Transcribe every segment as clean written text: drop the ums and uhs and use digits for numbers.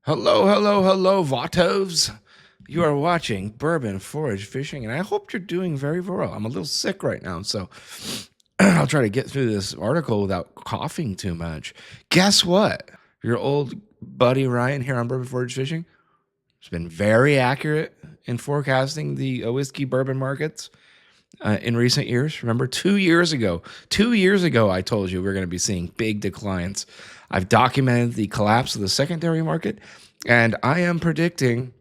Hello, hello, hello, Vatos. You are watching Bourbon Forage Fishing, and I hope you're doing very well. I'm a little sick right now, so I'll try to get through this article without coughing too much. Guess what? Your old buddy Ryan here on Bourbon Forage Fishing has been very accurate in forecasting the whiskey bourbon markets in recent years. Remember, 2 years ago, I told you we are going to be seeing big declines. I've documented the collapse of the secondary market, and I am predicting,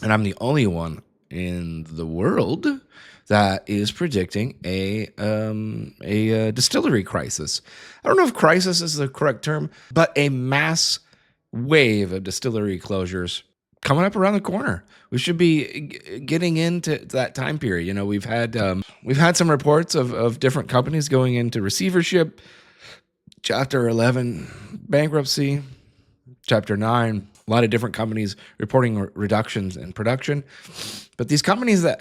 and I'm the only one in the world that is predicting a distillery crisis. I don't know if crisis is the correct term, but a mass wave of distillery closures coming up around the corner. We should be getting into that time period. You know, we've had some reports of different companies going into receivership, Chapter 11 bankruptcy, Chapter 9. A lot of different companies reporting reductions in production, but these companies that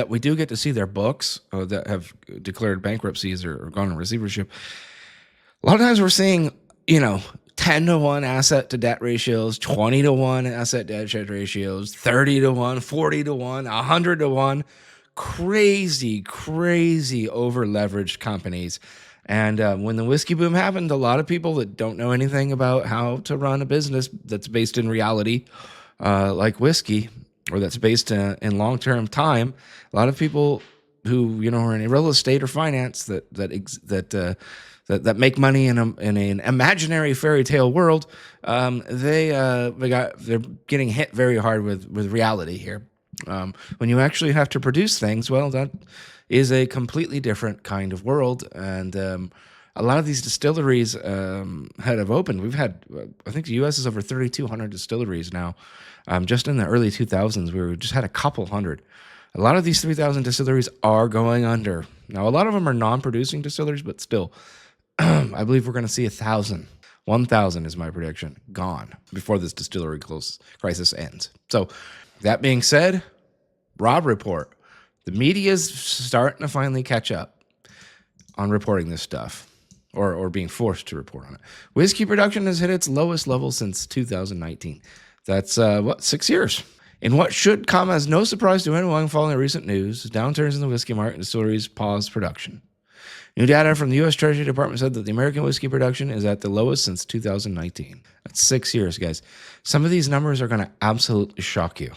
we do get to see their books that have declared bankruptcies or gone in receivership. A lot of times we're seeing 10-to-1 asset to debt ratios, 20-to-1 asset to debt ratios, 30-to-1, 40-to-1, 100-to-1, crazy over leveraged companies. And when the whiskey boom happened, a lot of people that don't know anything about how to run a business that's based in reality, like whiskey, or that's based in long-term time, a lot of people who are in real estate or finance that make money in an imaginary fairy tale world, they're getting hit very hard with reality here. When you actually have to produce things, well, that is a completely different kind of world. And a lot of these distilleries have opened. We've had, I think the U.S. is over 3,200 distilleries now. Just in the early 2000s, we just had a couple hundred. A lot of these 3,000 distilleries are going under. Now, a lot of them are non-producing distilleries, but still, I believe we're going to see 1,000. 1,000 is my prediction, gone before this distillery crisis ends. So, that being said, Rob report. The media is starting to finally catch up on reporting this stuff, or being forced to report on it. Whiskey production has hit its lowest level since 2019. That's 6 years. In what should come as no surprise to anyone following recent news, downturns in the whiskey market and distilleries paused production. New data from the U.S. Treasury Department said that the American whiskey production is at the lowest since 2019. That's 6 years, guys. Some of these numbers are going to absolutely shock you.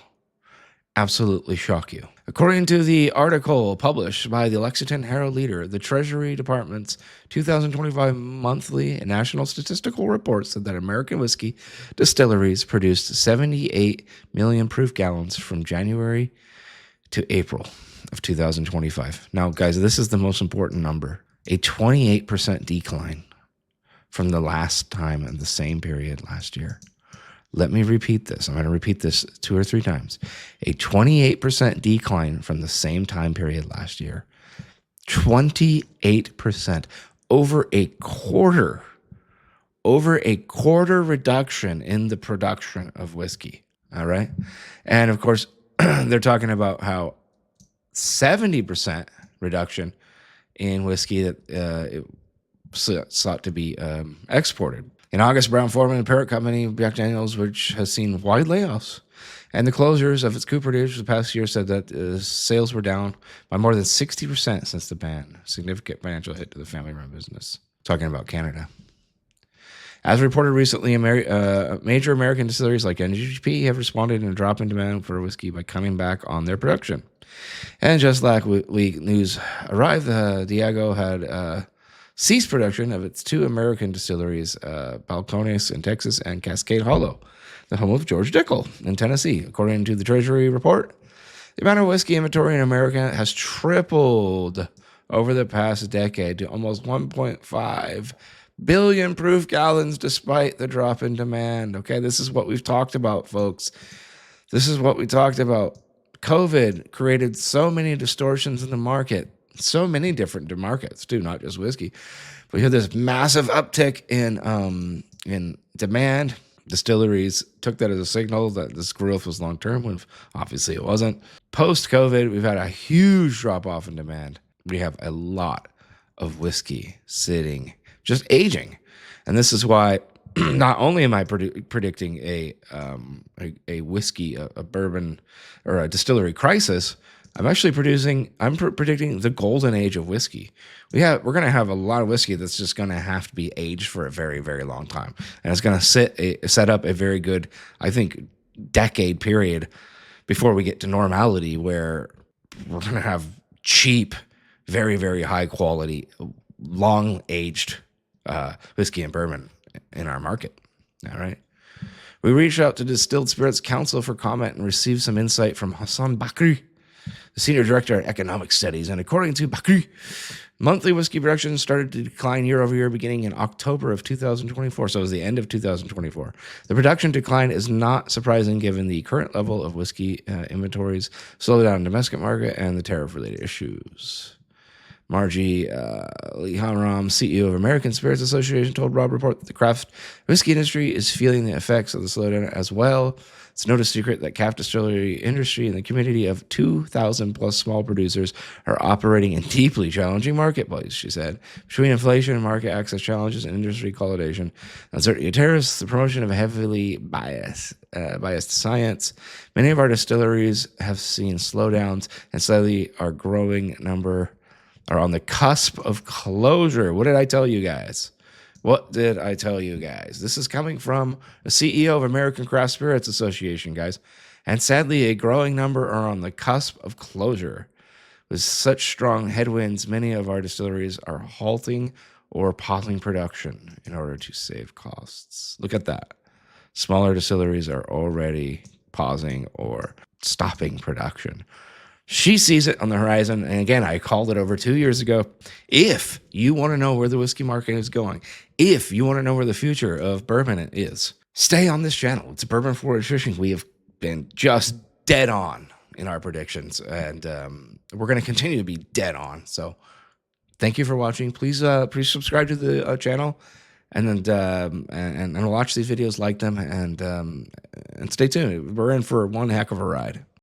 Absolutely shock you. According to the article published by the Lexington Herald-Leader, the Treasury Department's 2025 monthly national statistical report said that American whiskey distilleries produced 78 million proof gallons from January to April of 2025. Now, guys, this is the most important number. A 28% decline from the last time in the same period last year. Let me repeat this. I'm going to repeat this 2 or 3 times. A 28% decline from the same time period last year. 28%. Over a quarter reduction in the production of whiskey. All right? And of course, they're talking about how 70% reduction in whiskey that it sought to be exported. In August, Brown-Forman and Parrot Company, Jack Daniels, which has seen wide layoffs and the closures of its cooperatives the past year, said that sales were down by more than 60% since the ban. Significant financial hit to the family-run business. Talking about Canada. As reported recently, major American distilleries like NGP have responded in a drop in demand for whiskey by cutting back on their production. And just last week, news arrived. Diageo had ceased production of its 2 American distilleries, Balcones in Texas and Cascade Hollow, the home of George Dickel in Tennessee. According to the Treasury report, the amount of whiskey inventory in America has tripled over the past decade to almost 1.5 billion proof gallons despite the drop in demand. Okay, this is what we've talked about, folks. This is what we talked about. COVID created so many distortions in the market. So many different markets too, not just whiskey. We had this massive uptick in demand. Distilleries took that as a signal that this growth was long-term, when obviously it wasn't. Post-COVID, we've had a huge drop-off in demand. We have a lot of whiskey sitting, just aging. And this is why not only am I predicting a whiskey, a bourbon, or a distillery crisis, I'm actually predicting the golden age of whiskey. We're going to have a lot of whiskey that's just going to have to be aged for a very, very long time, and it's going to set up a very good, I think, decade period before we get to normality, where we're going to have cheap, very, very high quality, long aged whiskey and bourbon in our market. All right. We reached out to Distilled Spirits Council for comment and received some insight from Hassan Bakri, the Senior Director of Economic Studies. And according to Bakri, monthly whiskey production started to decline year over year beginning in October of 2024. So it was the end of 2024. The production decline is not surprising given the current level of whiskey inventories, slowdown in the domestic market, and the tariff-related issues. Margie Lihamram, CEO of American Spirits Association, told Robb Report that the craft whiskey industry is feeling the effects of the slowdown as well. It's no secret that craft distillery industry and the community of 2,000 plus small producers are operating in deeply challenging marketplace, she said. Between inflation and market access challenges and industry consolidation, uncertainty of tariffs, the promotion of heavily biased science, many of our distilleries have seen slowdowns and slightly are on the cusp of closure. What did I tell you guys? This is coming from the CEO of American Craft Spirits Association, guys. And sadly, a growing number are on the cusp of closure. With such strong headwinds, many of our distilleries are halting or pausing production in order to save costs. Look at that. Smaller distilleries are already pausing or stopping production. She sees it on the horizon. And again, I called it over 2 years ago. If you want to know where the whiskey market is going, if you want to know where the future of bourbon is, stay on this channel. It's Bourbon Forward Fishing. We have been just dead on in our predictions, and we're going to continue to be dead on. So thank you for watching. Please subscribe to the channel and watch these videos, like them, and stay tuned. We're in for one heck of a ride.